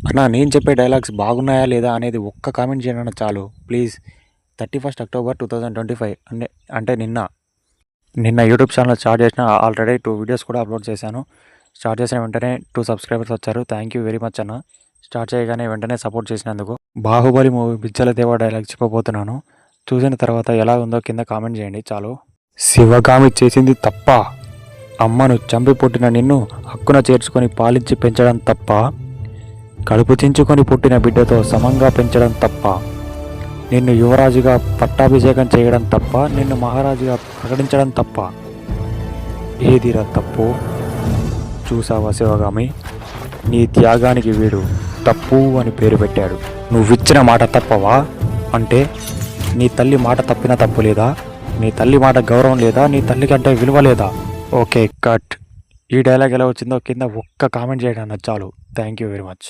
అన్నా నేను చెప్పే డైలాగ్స్ బాగున్నాయా లేదా అనేది ఒక్క కామెంట్ చేయండి అన్న చాలు ప్లీజ్. 31 అక్టోబర్ 2025 అంటే నిన్న యూట్యూబ్ ఛానల్ స్టార్ట్ చేసిన. ఆల్రెడీ 2 వీడియోస్ కూడా అప్లోడ్ చేశాను. స్టార్ట్ చేసిన వెంటనే 2 సబ్స్క్రైబర్స్ వచ్చారు. థ్యాంక్ యూ వెరీ మచ్ అన్న. స్టార్ట్ చేయగానే వెంటనే సపోర్ట్ చేసినందుకు. బాహుబలి మూవీ బిచ్చల దేవా డైలాగ్ చెప్పబోతున్నాను. చూసిన తర్వాత ఎలా ఉందో కింద కామెంట్ చేయండి చాలు. శివగామి చేసింది తప్ప, అమ్మను చంపి పుట్టిన నిన్ను హక్కున చేర్చుకొని పాలించి పెంచడం తప్ప, కడుపు చించుకొని పుట్టిన బిడ్డతో సమంగా పెంచడం తప్ప, నిన్ను యువరాజుగా పట్టాభిషేకం చేయడం తప్ప, నిన్ను మహారాజుగా ప్రకటించడం తప్ప, ఏదిరా తప్పు? చూసావా శివగామి, నీ త్యాగానికి వీడు తప్పు అని పేరు పెట్టాడు. నువ్విచ్చిన మాట తప్పవా? అంటే నీ తల్లి మాట తప్పిన తప్పు లేదా? నీ తల్లి మాట గౌరవం లేదా? నీ తల్లి కంటే విలువ లేదా? Okay cut. ఈ డైలాగ్ ఎలా వచ్చిందో కింద ఒక్క కామెంట్ చేయడం చాలు. Thank you very much.